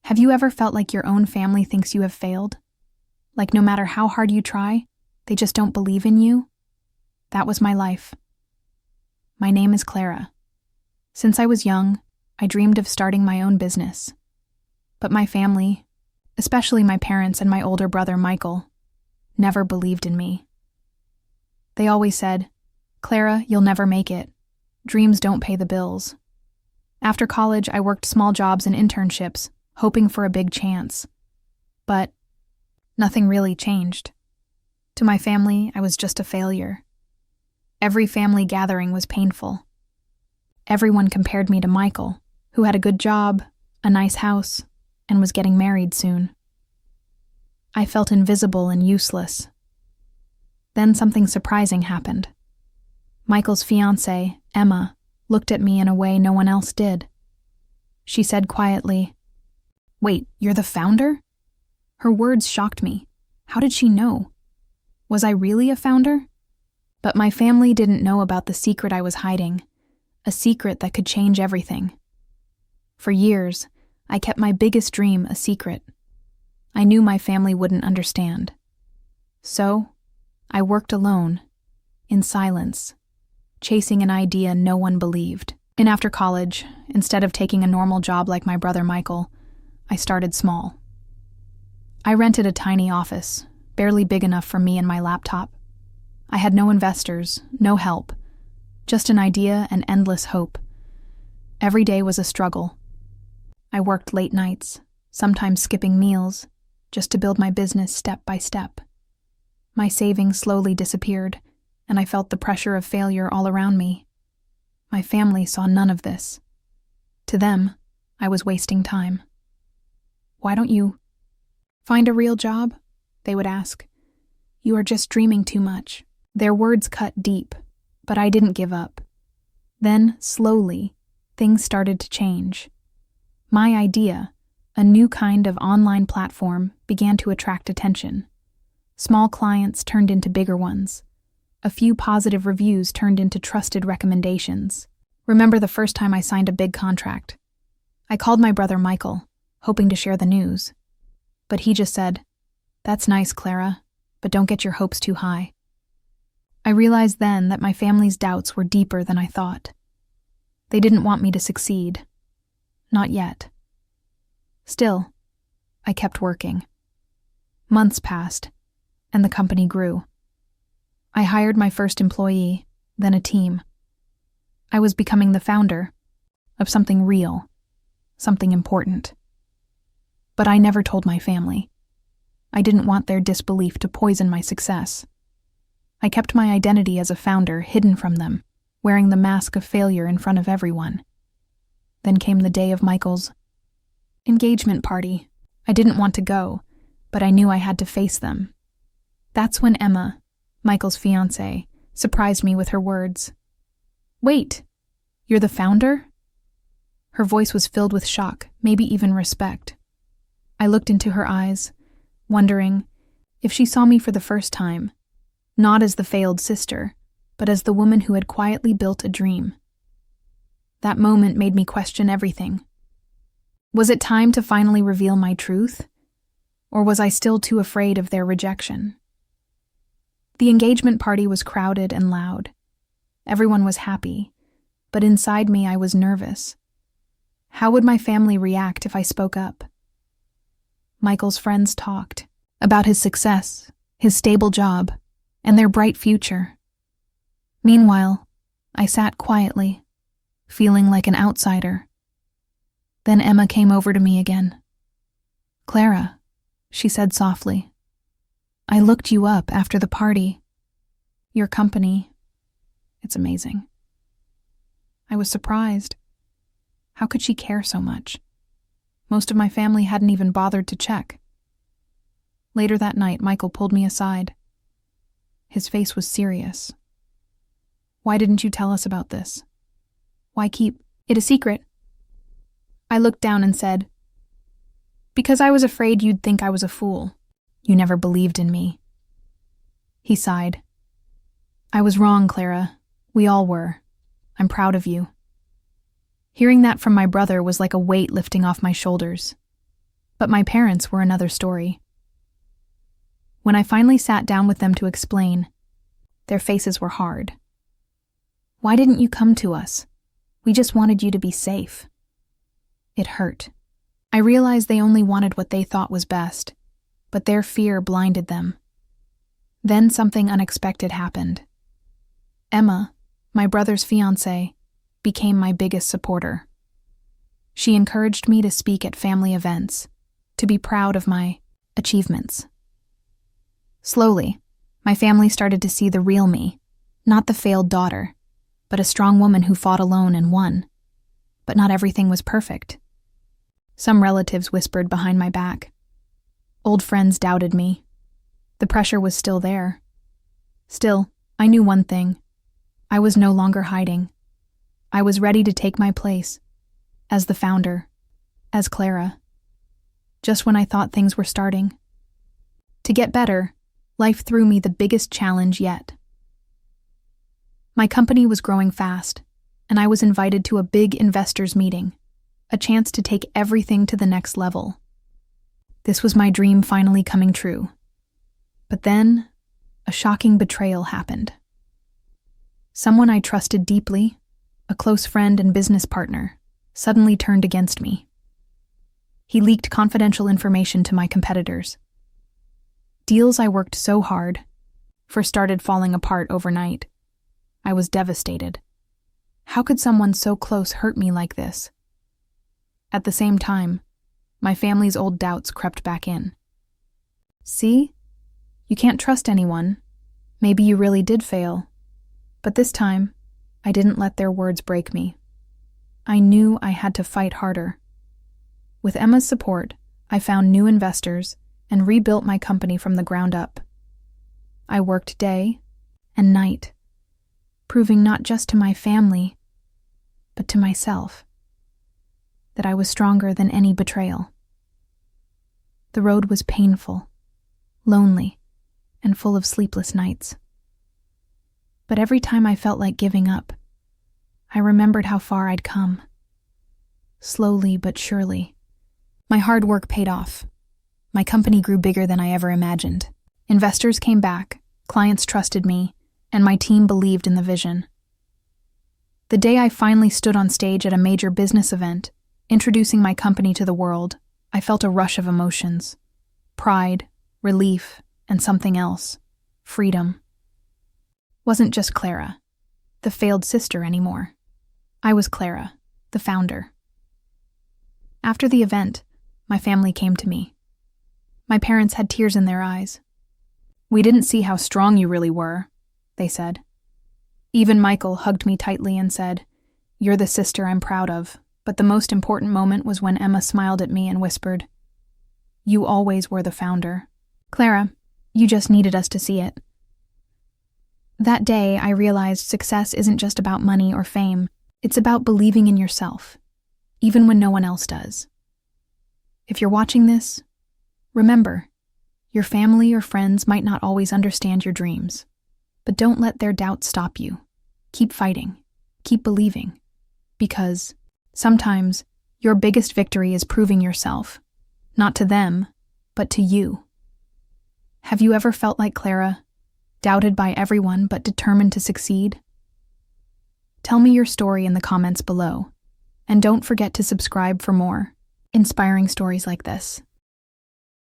Have you ever felt like your own family thinks you have failed? Like no matter how hard you try, they just don't believe in you? That was my life. My name is Clara. Since I was young, I dreamed of starting my own business. But my family, especially my parents and my older brother Michael, never believed in me. They always said, "Clara, you'll never make it. Dreams don't pay the bills." After college, I worked small jobs and internships, hoping for a big chance. But nothing really changed. To my family, I was just a failure. Every family gathering was painful. Everyone compared me to Michael, who had a good job, a nice house, and was getting married soon. I felt invisible and useless. Then something surprising happened. Michael's fiancée, Emma, looked at me in a way no one else did. She said quietly, "Wait, you're the founder?" Her words shocked me. How did she know? Was I really a founder? But my family didn't know about the secret I was hiding, a secret that could change everything. For years, I kept my biggest dream a secret. I knew my family wouldn't understand. So, I worked alone, in silence, chasing an idea no one believed. And after college, instead of taking a normal job like my brother Michael, I started small. I rented a tiny office, barely big enough for me and my laptop. I had no investors, no help, just an idea and endless hope. Every day was a struggle. I worked late nights, sometimes skipping meals, just to build my business step by step. My savings slowly disappeared, and I felt the pressure of failure all around me. My family saw none of this. To them, I was wasting time. "Why don't you find a real job?" they would ask. "You are just dreaming too much." Their words cut deep, but I didn't give up. Then, slowly, things started to change. My idea, a new kind of online platform, began to attract attention. Small clients turned into bigger ones. A few positive reviews turned into trusted recommendations. Remember the first time I signed a big contract? I called my brother Michael, hoping to share the news. But he just said, "That's nice, Clara, but don't get your hopes too high." I realized then that my family's doubts were deeper than I thought. They didn't want me to succeed. Not yet. Still, I kept working. Months passed, and the company grew. I hired my first employee, then a team. I was becoming the founder of something real, something important. But I never told my family. I didn't want their disbelief to poison my success. I kept my identity as a founder hidden from them, wearing the mask of failure in front of everyone. Then came the day of Michael's engagement party. I didn't want to go, but I knew I had to face them. That's when Emma, Michael's fiancée, surprised me with her words. "Wait, you're the founder?" Her voice was filled with shock, maybe even respect. I looked into her eyes, wondering if she saw me for the first time, not as the failed sister, but as the woman who had quietly built a dream. That moment made me question everything. Was it time to finally reveal my truth? Or was I still too afraid of their rejection? The engagement party was crowded and loud. Everyone was happy, but inside me I was nervous. How would my family react if I spoke up? Michael's friends talked about his success, his stable job, and their bright future. Meanwhile, I sat quietly, feeling like an outsider. Then Emma came over to me again. "Clara," she said softly, "I looked you up after the party. Your company, it's amazing." I was surprised. How could she care so much? Most of my family hadn't even bothered to check. Later that night, Michael pulled me aside. His face was serious. "Why didn't you tell us about this? Why keep it a secret?" I looked down and said, "Because I was afraid you'd think I was a fool. You never believed in me." He sighed. "I was wrong, Clara. We all were. I'm proud of you." Hearing that from my brother was like a weight lifting off my shoulders. But my parents were another story. When I finally sat down with them to explain, their faces were hard. Why didn't you come to us? We just wanted you to be safe. It hurt. I realized they only wanted what they thought was best, but their fear blinded them. Then something unexpected happened. Emma, my brother's fiancée, became my biggest supporter. She encouraged me to speak at family events, to be proud of my achievements. Slowly, my family started to see the real me, not the failed daughter, but a strong woman who fought alone and won. But not everything was perfect. Some relatives whispered behind my back. Old friends doubted me. The pressure was still there. Still, I knew one thing. I was no longer hiding. I was ready to take my place, as the founder, as Clara. Just when I thought things were starting. To get better, life threw me the biggest challenge yet. My company was growing fast, and I was invited to a big investors meeting, a chance to take everything to the next level. This was my dream finally coming true. But then, a shocking betrayal happened. Someone I trusted deeply, a close friend and business partner, suddenly turned against me. He leaked confidential information to my competitors. Deals I worked so hard for started falling apart overnight. I was devastated. How could someone so close hurt me like this? At the same time, my family's old doubts crept back in. See? You can't trust anyone. Maybe you really did fail. But this time, I didn't let their words break me. I knew I had to fight harder. With Emma's support, I found new investors and rebuilt my company from the ground up. I worked day and night, proving not just to my family, but to myself, that I was stronger than any betrayal. The road was painful, lonely, and full of sleepless nights. But every time I felt like giving up, I remembered how far I'd come. Slowly but surely, my hard work paid off. My company grew bigger than I ever imagined. Investors came back, clients trusted me, and my team believed in the vision. The day I finally stood on stage at a major business event, introducing my company to the world, I felt a rush of emotions. Pride, relief, and something else. Freedom. Wasn't just Clara, the failed sister, anymore. I was Clara, the founder. After the event, my family came to me. My parents had tears in their eyes. "We didn't see how strong you really were," they said. Even Michael hugged me tightly and said, "You're the sister I'm proud of." But the most important moment was when Emma smiled at me and whispered, "You always were the founder. Clara, you just needed us to see it." That day, I realized success isn't just about money or fame. It's about believing in yourself, even when no one else does. If you're watching this, remember, your family or friends might not always understand your dreams, but don't let their doubts stop you. Keep fighting, keep believing, because sometimes your biggest victory is proving yourself, not to them, but to you. Have you ever felt like Clara, doubted by everyone but determined to succeed? Tell me your story in the comments below, and don't forget to subscribe for more inspiring stories like this.